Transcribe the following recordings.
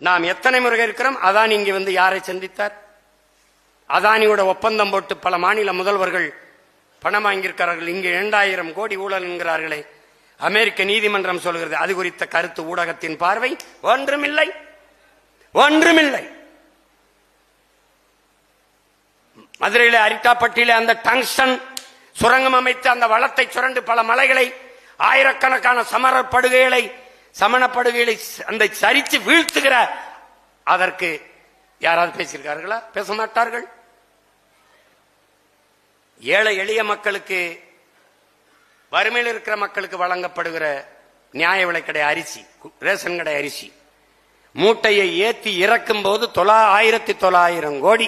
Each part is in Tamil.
நாம் எத்தனை முறை இருக்கிறோம். அதானி இங்க வந்து யாரை சந்தித்தார்? அதானியோட ஒப்பந்தம் போட்டு பல மாநில முதல்வர்கள் பணம் வாங்கியிருக்கிறார்கள். இங்கு 2000 கோடி ஊழல் என்கிறார்களே. அமெரிக்க நீதிமன்றம் சொல்கிறது. அது குறித்த கருத்து ஊடகத்தின் பார்வை ஒன்றுமில்லை, ஒன்றுமில்லை. மதுரையில அரிட்டாப்பட்டியில அந்த டங்ஸ்டன் சுரங்கம் அமைத்து அந்த வளத்தை சுரண்டு பல மலைகளை, ஆயிரக்கணக்கான சமணப்படுகைகளை அந்த சரிச்சு வீழ்த்துகிற, அதற்கு யாராவது பேசியிருக்கார்களா? பேச மாட்டார்கள். ஏழை எளிய மக்களுக்கு, வறுமையில் இருக்கிற மக்களுக்கு வழங்கப்படுகிற நியாய விலை கடை அரிசி, ரேஷன் கடை அரிசி மூட்டையை ஏத்தி இறக்கும் போது 1900 கோடி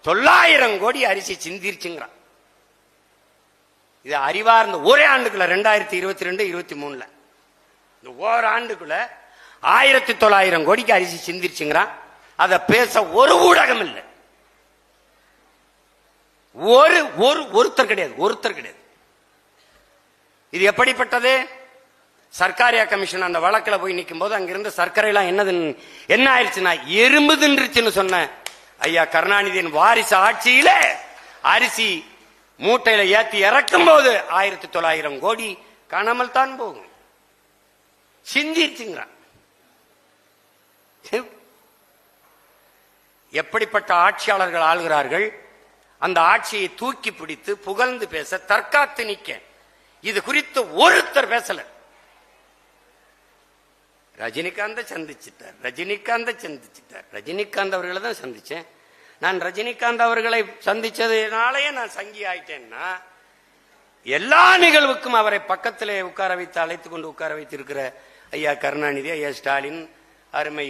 1900 கோடி அரிசி சிந்திருச்சுங்கிறான். இது அறிவார்ந்த ஒரே ஆண்டுக்குள்ள 2022-23 இந்த ஓராண்டுக்குள்ள 1900 கோடிக்கு அரிசி சிந்திருச்சுங்கிறான். அதை பேச ஒரு ஊடகம் இல்லை, ஒருத்தர் கிடையாது. இது எப்படிப்பட்டது? சர்க்காரியா கமிஷன் அந்த வழக்கில் போய் நிற்கும் போது அங்கிருந்து சர்க்கரை எல்லாம் என்ன ஆயிடுச்சுன்னா எறும்பு தின்றுச்சுன்னு சொன்ன ஐயா கருணாநிதியின் வாரிசு ஆட்சியில அரிசி மூட்டையில ஏத்தி இறக்கும் போது 1900 கோடி காணாமல் தான் போகும். சிந்திருச்சுங்கிறான். எப்படிப்பட்ட ஆட்சியாளர்கள் ஆளுகிறார்கள்? அந்த ஆட்சியை தூக்கி பிடித்து புகழ்ந்து பேச, தற்காத்து நிக்க, இது குறித்து ஒருத்தர் பேசல. ரஜினிகாந்த் சந்திச்சிட்டார். ரஜினிகாந்த் அவர்களை தான் சந்திச்சேன். நான் ரஜினிகாந்த் அவர்களை சந்திச்சதுனாலேயே நான் சங்கி ஆயிட்டேன்னா, எல்லா நிகழ்வுக்கும் அவரை பக்கத்திலே உட்கார வைத்து, அழைத்துக் கொண்டு உட்கார வைத்திருக்கிற ஐயா கருணாநிதி, ஐயா ஸ்டாலின், அருமை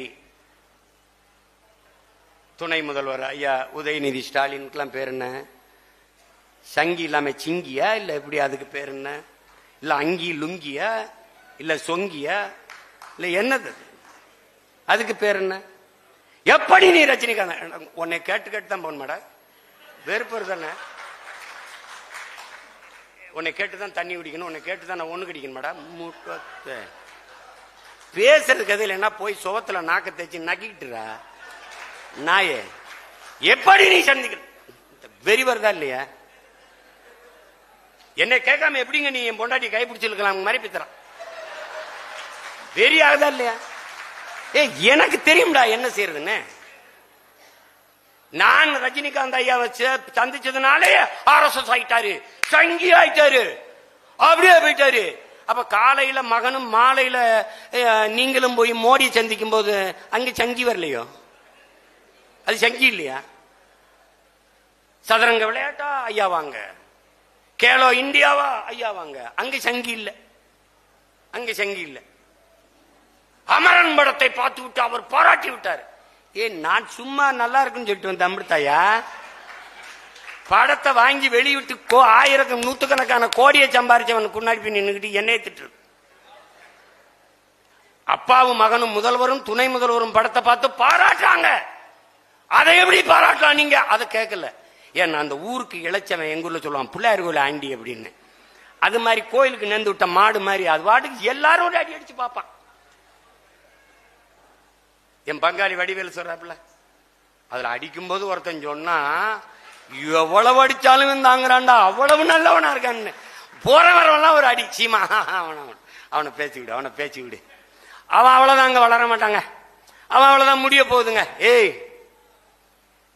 துணை முதல்வர் ஐயா உதயநிதி ஸ்டாலினுக்கெல்லாம் பேர் என்ன? சங்கி இல்லாம சிங்கியா? இல்ல எப்படி அதுக்கு பேர் என்ன? இல்ல அங்கி லுங்கியா? இல்ல சொங்கியா? இல்ல என்னது அதுக்கு பேர் என்ன? எப்படி நீ ரஜினிகாந்த் உன்னை கேட்டு தான் போன மாடா, வெறுப்பு தானே? உன்னை கேட்டுதான் தண்ணி குடிக்கணும், உன்னை கேட்டுதான் நான் ஒண்ணு குடிக்கணும் மாடா. பேசுறதுக்கு எது இல்லைன்னா போய் சுவத்துல நாக்க தேய்ச்சி நக்கிட்டுறா நாயே. எப்படி நீ சந்திக்க வெறி வருதா இல்லையா? என்னை கேட்காம எப்படிங்க நீ என் பொண்டாட்டி கைப்பிடிச்சிருக்கலாம் மாதிரி பித்தறான். வெறி ஆகுதா இல்லையா? எனக்கு தெரியும்டா என்ன செய்யறதுன்னு. நான் ரஜினிகாந்த் ஐயா வச்சு சந்திச்சதுனாலே RSS ஆயிட்டாரு, சங்கி ஆயிட்டாரு, அப்படியே போயிட்டாரு. அப்ப காலையில மகனும் மாலையில நீங்களும் போய் மோடி சந்திக்கும் போது அங்க சங்கி வரலையோ? அது சங்கி இல்லையா? சதுரங்க விளையாட்டா ஐயா வாங்க, கேலோ இந்தியாவா ஐயா வாங்க, அங்க சங்கி இல்ல, அங்க சங்கி இல்ல. அமரன் படத்தை பார்த்து விட்டு அவர் பாராட்டி விட்டார். நான் சும்மா நல்லா இருக்குன்னு சொல்லிட்டு வந்த அமிர்தாயா, படத்தை வாங்கி வெளியிட்டு 1000 நூத்துக்கணக்கான கோடியை சம்பாரிச்சவன் முன்னாடி போய் நின்றுகிட்டு என்னைய திட்டு. அப்பாவும் மகனும் முதல்வரும் துணை முதல்வரும் படத்தை பார்த்து பாராட்டுறாங்க. அதை எப்படி பாராட்டலாம் நீங்க? அதை கேட்கல. ஏன்னா அந்த ஊருக்கு இளைச்சவன் எங்க ஊர்ல சொல்லுவான் பிள்ளையார் கோயில் ஆண்டி அப்படின்னு. அது மாதிரி கோயிலுக்கு நேர்ந்து விட்ட மாடு மாதிரி அது வாட்டுக்கு எல்லாரும் அடி அடிச்சு பார்ப்பான். என் பங்காளி வடிவேல் சொல்றாப்புல, அதுல அடிக்கும் போது ஒருத்தன் சொன்னா எவ்வளவு அடிச்சாலும் தாங்குறான்டா, அவ்வளவு நல்லவனா இருக்கான்னு. போற வரவெல்லாம் ஒரு அடி சீமா, அவனை பேச்சு விடு, அவன் அவ்வளவுதான் அங்க வளர மாட்டாங்க, அவன் அவ்வளவுதான் முடிய போகுதுங்க.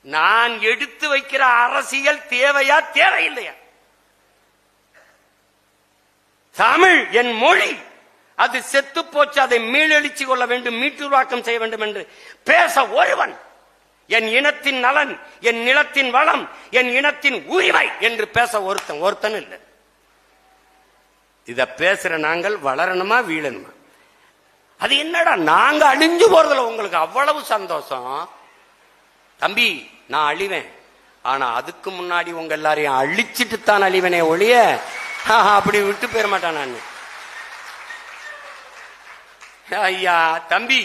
நான் எடுத்து வைக்கிற அரசியல் தேவையா தேவையில்லையா? தமிழ் என் மொழி, அது செத்து போச்சு, அதை மீளெழுச்சி கொள்ள வேண்டும், மீட்டுருவாக்கம் செய்ய வேண்டும் என்று பேச ஒருவன், என் இனத்தின் நலன், என் நிலத்தின் வளம், என் இனத்தின் உரிமை என்று பேச ஒருத்தன் இல்லை. இத பேசுற நாங்கள் வளரணுமா வீழணுமா? அது என்னடா நாங்க அழிஞ்சு போறதுல உங்களுக்கு அவ்வளவு சந்தோஷம்? தம்பி, நான் அழிவேன், ஆனா அதுக்கு முன்னாடி உங்க எல்லாரையும் அழிச்சிட்டு தான் அழிவனே ஒழிய அப்படி விட்டு போயிட மாட்டான் நான். ஐயா தம்பி,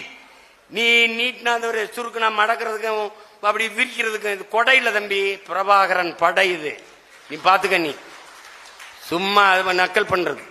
நீ நீட்டினா ஒரு சுருக்கு நான் மடக்கிறதுக்கும் அப்படி விரிக்கிறதுக்கும் இது கொடை இல்ல தம்பி, பிரபாகரன் படை இது. நீ பாத்துக்க, நீ சும்மா நக்கல் பண்றது.